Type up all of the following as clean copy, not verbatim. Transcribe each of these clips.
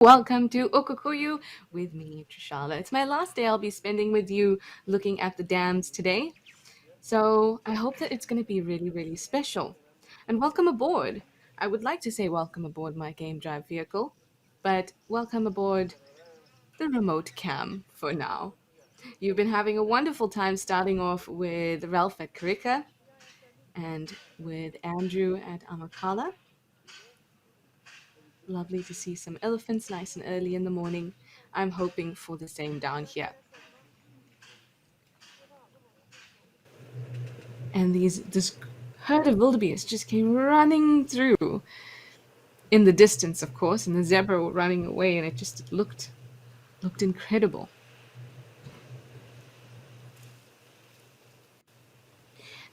Welcome to Okukuyu with me, Trishala. It's my last day I'll be spending with you looking at the dams today. So I hope that it's going to be really, really special. And welcome aboard. I would like to say welcome aboard my game drive vehicle, but welcome aboard the remote cam for now. You've been having a wonderful time starting off with Ralph at Kariega and with Andrew at Amakhala. Lovely to see some elephants nice and early in the morning. I'm hoping for the same down here. And this herd of wildebeest just came running through in the distance, of course, and the zebra were running away, and it just looked incredible.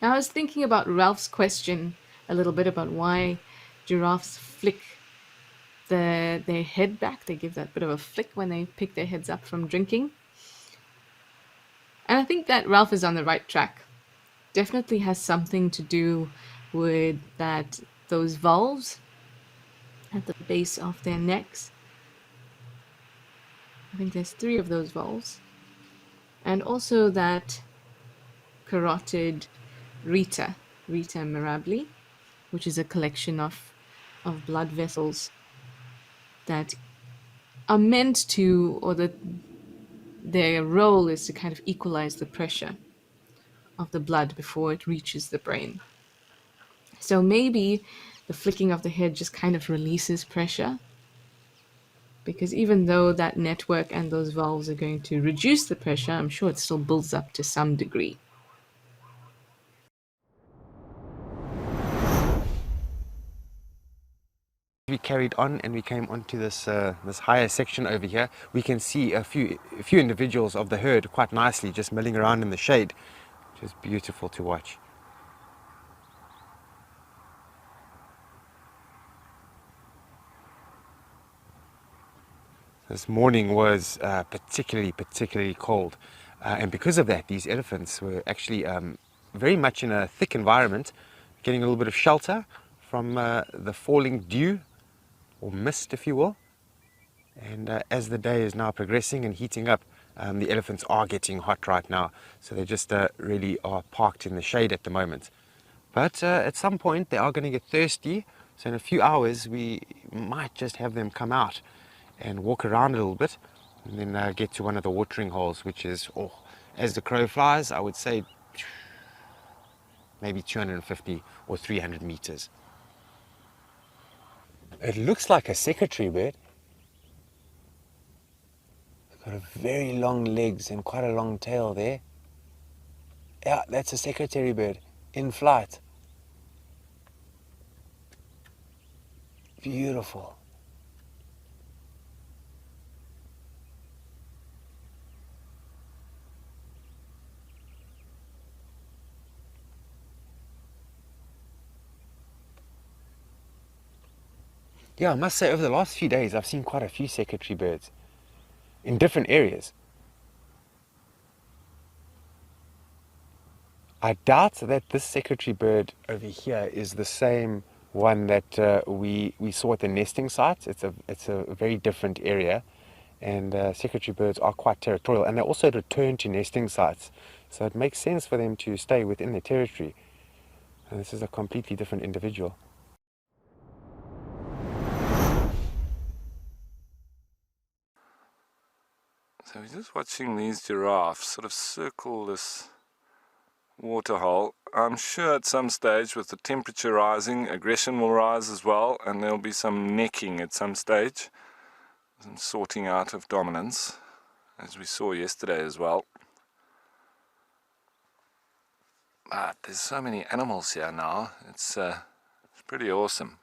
Now I was thinking about Ralph's question a little bit about why giraffes flick their head back. They give that bit of a flick when they pick their heads up from drinking. And I think that Ralph is on the right track. Definitely has something to do with that those valves at the base of their necks. I think there's three of those valves. And also that carotid Rita mirabili, which is a collection of blood vessels that are meant to, or that their role is to kind of equalize the pressure of the blood before it reaches the brain. So maybe the flicking of the head just kind of releases pressure, because even though that network and those valves are going to reduce the pressure, I'm sure it still builds up to some degree. We carried on and we came onto this higher section over here. We can see a few individuals of the herd quite nicely just milling around in the shade, which is beautiful to watch. This morning was particularly cold, and because of that, these elephants were actually very much in a thick environment, getting a little bit of shelter from the falling dew, or mist, if you will. And as the day is now progressing and heating up, the elephants are getting hot right now, so they just really are parked in the shade at the moment. But at some point they are going to get thirsty, so in a few hours we might just have them come out and walk around a little bit, and then get to one of the watering holes, which is, as the crow flies, I would say maybe 250 or 300 meters. It looks like a secretary bird. It's got a very long legs and quite a long tail there. Yeah, that's a secretary bird in flight. Beautiful. Yeah, I must say over the last few days I've seen quite a few secretary birds in different areas. I doubt that this secretary bird over here is the same one that we saw at the nesting site. It's a very different area, and secretary birds are quite territorial, and they also return to nesting sites. So it makes sense for them to stay within their territory. And this is a completely different individual. So we're just watching these giraffes sort of circle this waterhole. I'm sure at some stage, with the temperature rising, aggression will rise as well, and there'll be some necking at some stage, some sorting out of dominance, as we saw yesterday as well. But there's so many animals here now, it's pretty awesome.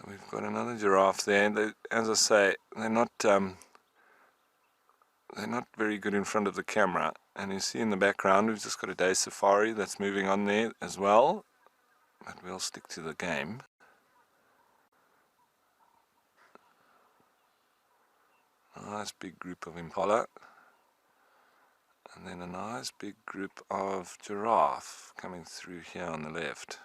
We've got another giraffe there. They, as I say, they're not very good in front of the camera. And you see in the background, we've just got a day safari that's moving on there as well. But we'll stick to the game. Nice big group of impala. And then a nice big group of giraffe coming through here on the left.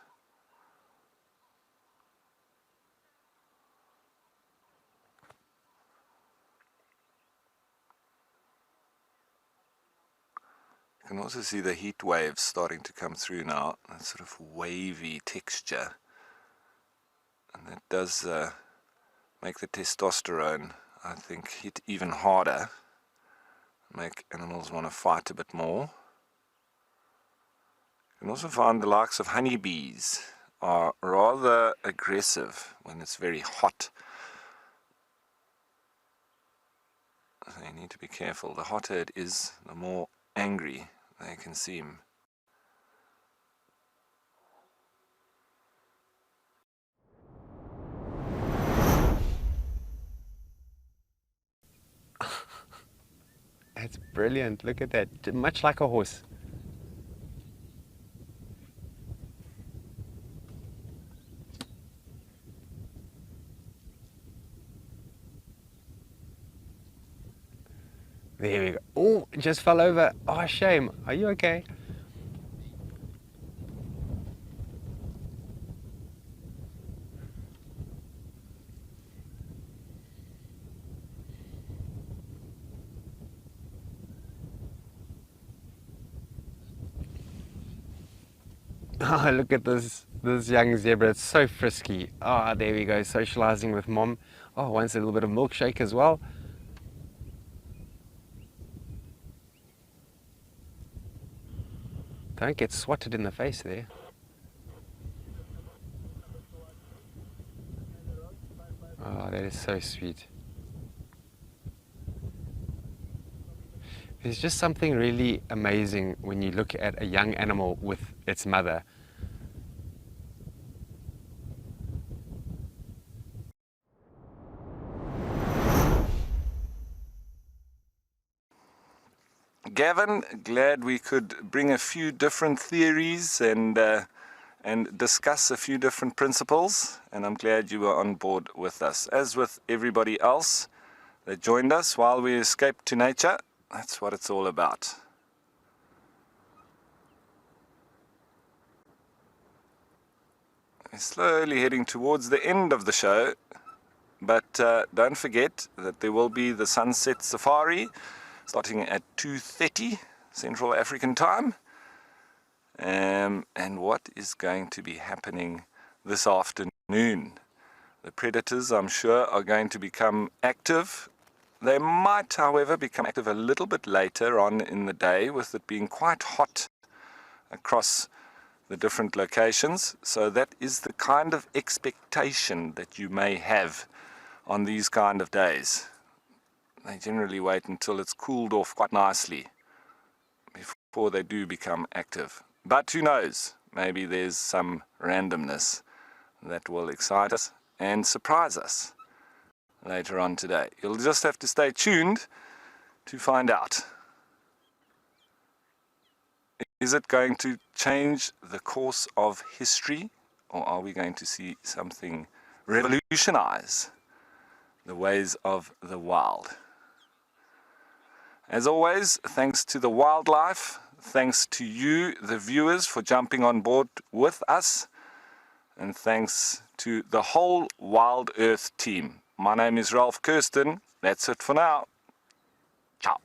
You can also see the heat waves starting to come through now, that sort of wavy texture. And that does make the testosterone, I think, hit even harder, make animals want to fight a bit more. You can also find the likes of honeybees are rather aggressive when it's very hot. So you need to be careful. The hotter it is, the more angry they can seem. That's brilliant. Look at that. Much like a horse. There we go. Oh, just fell over. Oh, shame. Are you okay? Oh, look at this young zebra. It's so frisky. Ah, there we go, socializing with mom. Oh, wants a little bit of milkshake as well. Don't get swatted in the face there. Oh, that is so sweet. There's just something really amazing when you look at a young animal with its mother. Gavin, glad we could bring a few different theories and discuss a few different principles, and I'm glad you were on board with us. As with everybody else that joined us while we escaped to nature, that's what it's all about. We're slowly heading towards the end of the show, but don't forget that there will be the sunset safari starting at 2:30 Central African time. And what is going to be happening this afternoon? The predators, I'm sure, are going to become active. They might, however, become active a little bit later on in the day, with it being quite hot across the different locations. So that is the kind of expectation that you may have on these kind of days. They generally wait until it's cooled off quite nicely before they do become active. But who knows, maybe there's some randomness that will excite us and surprise us later on today. You'll just have to stay tuned to find out. Is it going to change the course of history, or are we going to see something revolutionize the ways of the wild? As always, thanks to the wildlife, thanks to you, the viewers, for jumping on board with us, and thanks to the whole Wild Earth team. My name is Ralph Kirsten. That's it for now. Ciao.